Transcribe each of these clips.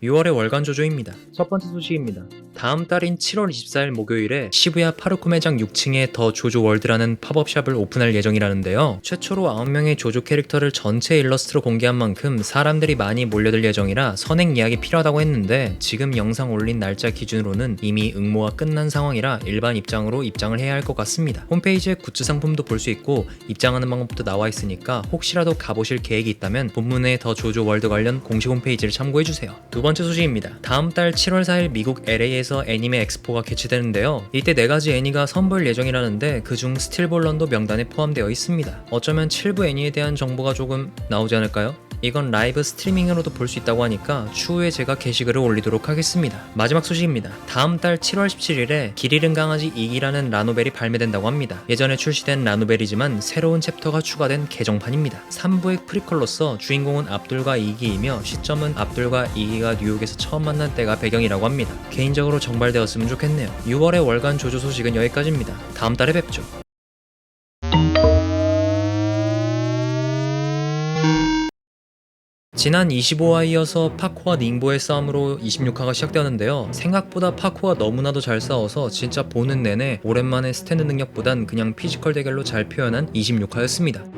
6월의 월간 조조입니다. 첫 번째 소식입니다. 다음 달인 7월 24일 목요일에 시부야 파르코 매장 6층에 더 조조 월드라는 팝업샵을 오픈할 예정이라는데요. 최초로 9명의 조조 캐릭터를 전체 일러스트로 공개한 만큼 사람들이 많이 몰려들 예정이라 선행 예약이 필요하다고 했는데 지금 영상 올린 날짜 기준으로는 이미 응모가 끝난 상황이라 일반 입장으로 입장을 해야 할 것 같습니다. 홈페이지에 굿즈 상품도 볼 수 있고 입장하는 방법도 나와 있으니까 혹시라도 가보실 계획이 있다면 본문의 더 조조 월드 관련 공식 홈페이지를 참고해주세요. 두 번째 소식입니다. 다음 달 7월 4일 미국 LA에서 애니메 엑스포가 개최되는데요. 이때 4가지 애니가 선보일 예정이라는데 그중 스틸볼런도 명단에 포함되어 있습니다. 어쩌면 7부 애니에 대한 정보가 조금 나오지 않을까요? 이건 라이브 스트리밍으로도 볼 수 있다고 하니까 추후에 제가 게시글을 올리도록 하겠습니다. 마지막 소식입니다. 다음 달 7월 17일에 길 잃은 강아지 2기라는 라노벨이 발매된다고 합니다. 예전에 출시된 라노벨이지만 새로운 챕터가 추가된 개정판입니다. 3부의 프리퀄로서 주인공은 압둘과 2기이며 시점은 압둘과 2기가 뉴욕에서 처음 만난 때가 배경이라고 합니다. 개인적으로 정발되었으면 좋겠네요. 6월의 월간 조조 소식은 여기까지입니다. 다음 달에 뵙죠. 지난 25화 이어서 파코와 닝보의 싸움으로 26화가 시작되었는데요. 생각보다 파코가 너무나도 잘 싸워서 진짜 보는 내내 오랜만에 스탠드 능력보단 그냥 피지컬 대결로 잘 표현한 26화였습니다.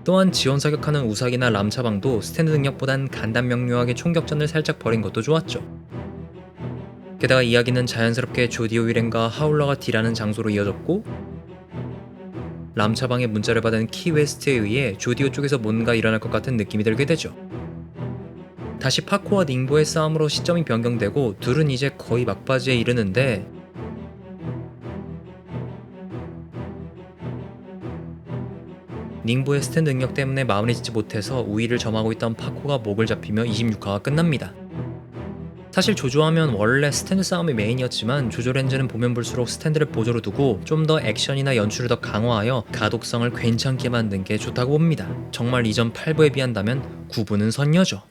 또한 지원 사격하는 우사기나 람차방도 스탠드 능력보단 간단 명료하게 총격전을 살짝 벌인 것도 좋았죠. 게다가 이야기는 자연스럽게 조디오 위렌과 하울러가 딜하는 장소로 이어졌고 람차방의 문자를 받은 키 웨스트에 의해 조디오 쪽에서 뭔가 일어날 것 같은 느낌이 들게 되죠. 다시 파코와 닝보의 싸움으로 시점이 변경되고 둘은 이제 거의 막바지에 이르는데 닝보의 스탠드 능력 때문에 마무리 짓지 못해서 우위를 점하고 있던 파코가 목을 잡히며 26화가 끝납니다. 사실 조조하면 원래 스탠드 싸움이 메인이었지만 조조렌즈는 보면 볼수록 스탠드를 보조로 두고 좀 더 액션이나 연출을 더 강화하여 가독성을 괜찮게 만든 게 좋다고 봅니다. 정말 이전 8부에 비한다면 9부는 선녀죠.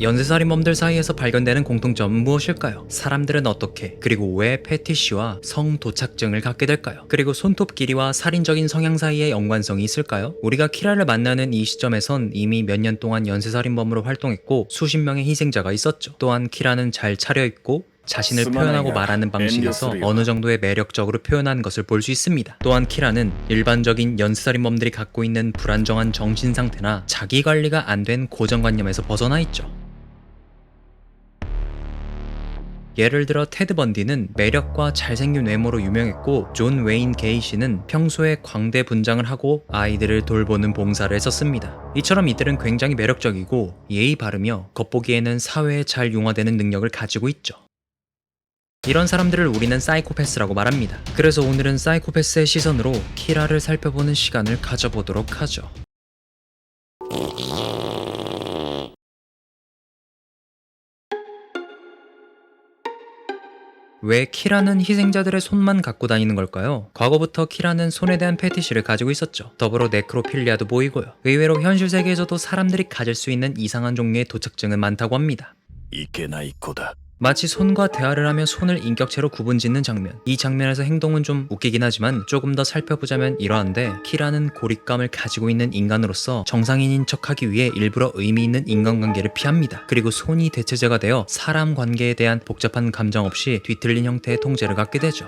연쇄살인범들 사이에서 발견되는 공통점은 무엇일까요? 사람들은 어떻게 그리고 왜 패티시와 성도착증을 갖게 될까요? 그리고 손톱 길이와 살인적인 성향 사이에 연관성이 있을까요? 우리가 키라를 만나는 이 시점에선 이미 몇 년 동안 연쇄살인범으로 활동했고 수십 명의 희생자가 있었죠. 또한 키라는 잘 차려입고 자신을 표현하고 말하는 방식에서 어느 정도의 매력적으로 표현한 것을 볼 수 있습니다. 또한 키라는 일반적인 연쇄살인범들이 갖고 있는 불안정한 정신 상태나 자기 관리가 안 된 고정관념에서 벗어나 있죠. 예를 들어 테드 번디는 매력과 잘생긴 외모로 유명했고 존 웨인 게이시는 평소에 광대 분장을 하고 아이들을 돌보는 봉사를 했었습니다. 이처럼 이들은 굉장히 매력적이고 예의 바르며 겉보기에는 사회에 잘 융화되는 능력을 가지고 있죠. 이런 사람들을 우리는 사이코패스라고 말합니다. 그래서 오늘은 사이코패스의 시선으로 키라를 살펴보는 시간을 가져보도록 하죠. 왜 키라는 희생자들의 손만 갖고 다니는 걸까요? 과거부터 키라는 손에 대한 패티시를 가지고 있었죠. 더불어 네크로필리아도 보이고요. 의외로 현실 세계에서도 사람들이 가질 수 있는 이상한 종류의 도착증은 많다고 합니다. 마치 손과 대화를 하며 손을 인격체로 구분짓는 장면. 이 장면에서 행동은 좀 웃기긴 하지만 조금 더 살펴보자면 이러한데 키라는 고립감을 가지고 있는 인간으로서 정상인인 척하기 위해 일부러 의미 있는 인간관계를 피합니다. 그리고 손이 대체제가 되어 사람 관계에 대한 복잡한 감정 없이 뒤틀린 형태의 통제를 갖게 되죠.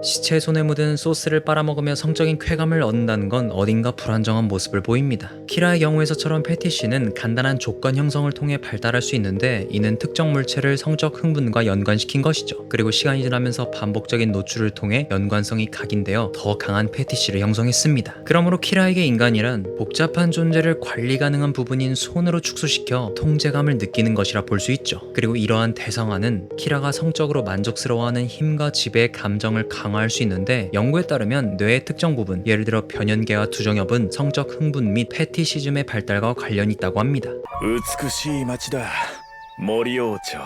시체의 손에 묻은 소스를 빨아먹으며 성적인 쾌감을 얻는다는 건 어딘가 불안정한 모습을 보입니다. 키라의 경우에서처럼 패티시는 간단한 조건 형성을 통해 발달할 수 있는데 이는 특정 물체를 성적 흥분과 연관시킨 것이죠. 그리고 시간이 지나면서 반복적인 노출을 통해 연관성이 각인되어 더 강한 패티시를 형성했습니다. 그러므로 키라에게 인간이란 복잡한 존재를 관리 가능한 부분인 손으로 축소시켜 통제감을 느끼는 것이라 볼 수 있죠. 그리고 이러한 대성화는 키라가 성적으로 만족스러워하는 힘과 지배의 감정을 강화할 수 있는데 연구에 따르면 뇌의 특정 부분, 예를 들어 변연계와 두정엽은 성적 흥분 및 패티시즘의 발달과 관련이 있다고 합니다. 森王朝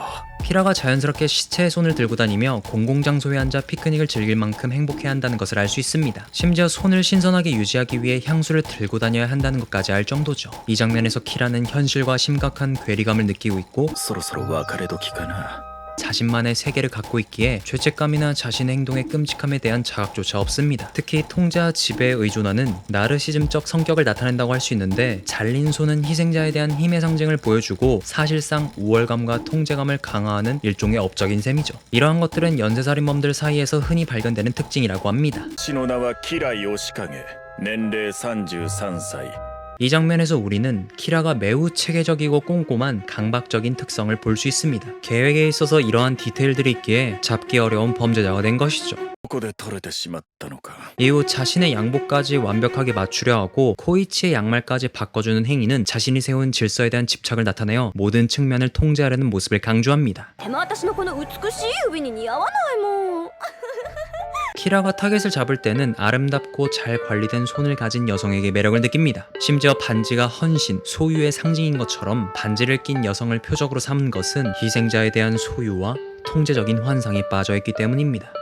키라가 자연스럽게 시체의 손을 들고 다니며 공공장소에 앉아 피크닉을 즐길 만큼 행복해야 한다는 것을 알 수 있습니다. 심지어 손을 신선하게 유지하기 위해 향수를 들고 다녀야 한다는 것까지 알 정도죠. 이 장면에서 키라는 현실과 심각한 괴리감을 느끼고 있고 そろそろ別れ時かな 자신만의 세계를 갖고 있기에 죄책감이나 자신의 행동의 끔찍함에 대한 자각조차 없습니다. 특히 통제와 지배에 의존하는 나르시즘적 성격을 나타낸다고 할 수 있는데 잘린 손은 희생자에 대한 힘의 상징을 보여주고 사실상 우월감과 통제감을 강화하는 일종의 업적인 셈이죠. 이러한 것들은 연쇄살인범들 사이에서 흔히 발견되는 특징이라고 합니다. 血の名はキラヨシカゲ年齢33歳 이 장면에서 우리는 키라가 매우 체계적이고 꼼꼼한 강박적인 특성을 볼 수 있습니다. 계획에 있어서 이러한 디테일들이 있기에 잡기 어려운 범죄자가 된 것이죠. ここで取れてしまったのか 이후 자신의 양복까지 완벽하게 맞추려 하고 코이치의 양말까지 바꿔주는 행위는 자신이 세운 질서에 대한 집착을 나타내어 모든 측면을 통제하려는 모습을 강조합니다. でも私のこの美しい指に似合わないもん 키라가 타겟을 잡을 때는 아름답고 잘 관리된 손을 가진 여성에게 매력을 느낍니다. 심지어 반지가 헌신, 소유의 상징인 것처럼 반지를 낀 여성을 표적으로 삼은 것은 희생자에 대한 소유와 통제적인 환상에 빠져있기 때문입니다.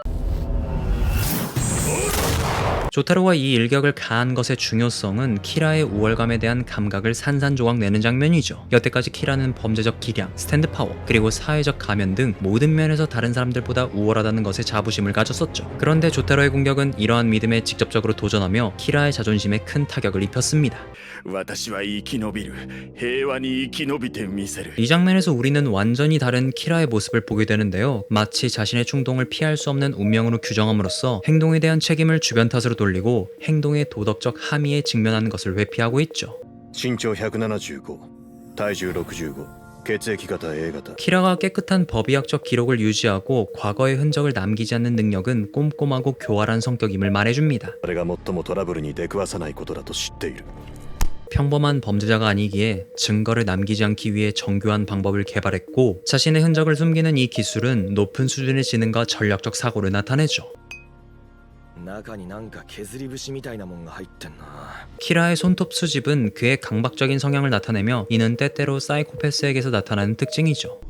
조타로가 이 일격을 가한 것의 중요성은 키라의 우월감에 대한 감각을 산산조각 내는 장면이죠. 여태까지 키라는 범죄적 기량, 스탠드 파워, 그리고 사회적 가면 등 모든 면에서 다른 사람들보다 우월하다는 것에 자부심을 가졌었죠. 그런데 조타로의 공격은 이러한 믿음에 직접적으로 도전하며 키라의 자존심에 큰 타격을 입혔습니다. 私は生き延びる平和に生き延びてみせる 이 장면에서 우리는 완전히 다른 키라의 모습을 보게 되는데요. 마치 자신의 충동을 피할 수 없는 운명으로 규정함으로써 행동에 대한 책임을 주변 탓으로 돌리고 행동의 도덕적 함의에 직면하는 것을 회피하고 있죠. 身長175体重65血液型 A 型 키라가 깨끗한 법의학적 기록을 유지하고 과거의 흔적을 남기지 않는 능력은 꼼꼼하고 교활한 성격임을 말해줍니다. あれが最もトラブルに出くわさないことだと知っている 평범한 범죄자가 아니기에 증거를 남기지 않기 위해 정교한 방법을 개발했고 자신의 흔적을 숨기는 이 기술은 높은 수준의 지능과 전략적 사고를 나타내죠. 中になんか削り節みたいなもんが入ってんな 키라의 손톱 수집은 그의 강박적인 성향을 나타내며 이는 때때로 사이코패스에게서 나타나는 특징이죠.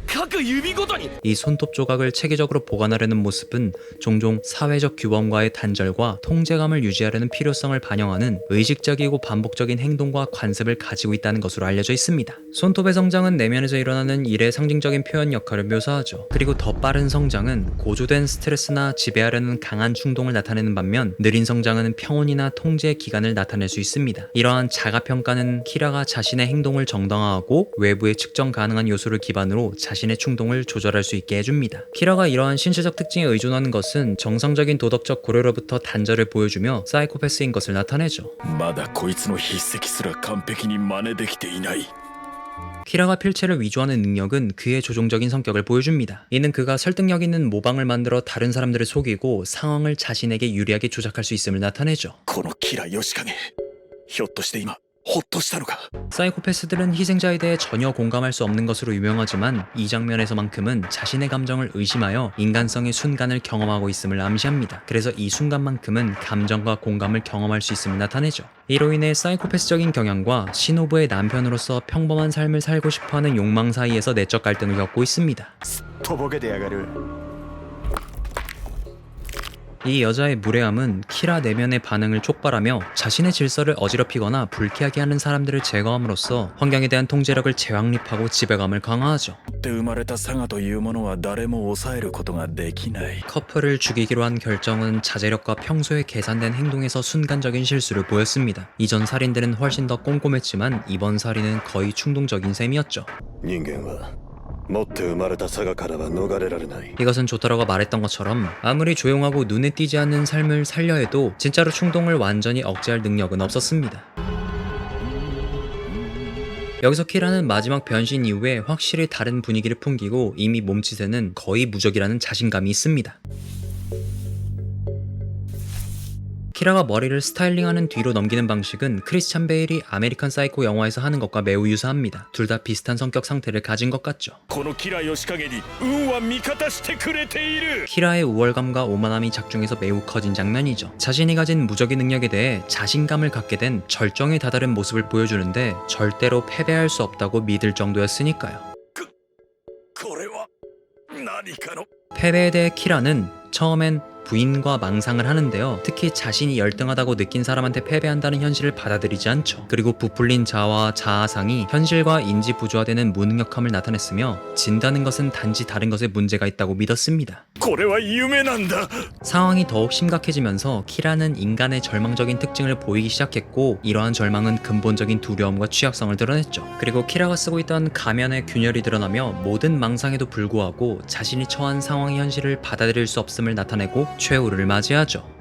各指ごとに 이 손톱 조각을 체계적으로 보관하려는 모습은 종종 사회적 규범과의 단절과 통제감을 유지하려는 필요성을 반영하는 의식적이고 반복적인 행동과 관습을 가지고 있다는 것으로 알려져 있습니다. 손톱의 성장은 내면에서 일어나는 일의 상징적인 표현 역할을 묘사하죠. 그리고 더 빠른 성장은 고조된 스트레스나 지배하려는 강한 충동을 나타내는 반면 느린 성장은 평온이나 통제의 기간을 나타낼 수 있습니다. 이러한 자가평가는 키라가 자신의 행동을 정당화하고 외부의 측정 가능한 요소를 기반으로 자신의 충동을 조절할 수 있게 해줍니다. 키라가 이러한 신체적 특징에 의존하는 것은 정상적인 도덕적 고려로부터 단절을 보여주며 사이코패스인 것을 나타내죠. まだこいつの筆跡すら完璧に真似できていない 키라가 필체를 위조하는 능력은 그의 조종적인 성격을 보여줍니다. 이는 그가 설득력 있는 모방을 만들어 다른 사람들을 속이고 상황을 자신에게 유리하게 조작할 수 있음을 나타내죠. このキラヨシカゲひょっとして今ホッとしたのか 사이코패스들은 희생자에 대해 전혀 공감할 수 없는 것으로 유명하지만 이 장면에서만큼은 자신의 감정을 의심하여 인간성의 순간을 경험하고 있음을 암시합니다. 그래서 이 순간만큼은 감정과 공감을 경험할 수 있음을 나타내죠. 이로 인해 사이코패스적인 경향과 시노부의 남편으로서 평범한 삶을 살고 싶어하는 욕망 사이에서 내적 갈등을 겪고 있습니다. とぼけてやがる 이 여자의 무례함은 키라 내면의 반응을 촉발하며 자신의 질서를 어지럽히거나 불쾌하게 하는 사람들을 제거함으로써 환경에 대한 통제력을 재확립하고 지배감을 강화하죠. で生まれたサガというものは誰も抑えることができない 커플을 죽이기로 한 결정은 자제력과 평소에 계산된 행동에서 순간적인 실수를 보였습니다. 이전 살인들은 훨씬 더 꼼꼼했지만 이번 살인은 거의 충동적인 셈이었죠. 人間は持って生まれたサガからは逃れられない 이것은 조타로가 말했던 것처럼 아무리 조용하고 눈에 띄지 않는 삶을 살려 해도 진짜로 충동을 완전히 억제할 능력은 없었습니다. 여기서 키라는 마지막 변신 이후에 확실히 다른 분위기를 풍기고 이미 몸짓에는 거의 무적이라는 자신감이 있습니다. 키라가 머리를 스타일링하는 뒤로 넘기는 방식은 크리스찬 베일이 아메리칸 사이코 영화에서 하는 것과 매우 유사합니다. 둘 다 비슷한 성격 상태를 가진 것 같죠. このキラヨシカゲに運は味方してくれている 키라의 우월감과 오만함이 작중해서 매우 커진 장면이죠. 자신이 가진 무적의 능력에 대해 자신감을 갖게 된 절정에 다다른 모습을 보여주는데 절대로 패배할 수 없다고 믿을 정도였으니까요. 何かの 패배에 대해 키라는 처음엔 부인과 망상을 하는데요. 특히 자신이 열등하다고 느낀 사람한테 패배한다는 현실을 받아들이지 않죠. 그리고 부풀린 자아와 자아상이 현실과 인지 부조화되는 무능력함을 나타냈으며 진다는 것은 단지 다른 것에 문제가 있다고 믿었습니다. これは夢なんだ 상황이 더욱 심각해지면서 키라는 인간의 절망적인 특징을 보이기 시작했고 이러한 절망은 근본적인 두려움과 취약성을 드러냈죠. 그리고 키라가 쓰고 있던 가면의 균열이 드러나며 모든 망상에도 불구하고 자신이 처한 상황의 현실을 받아들일 수 없음을 나타내고 최후를 맞이하죠.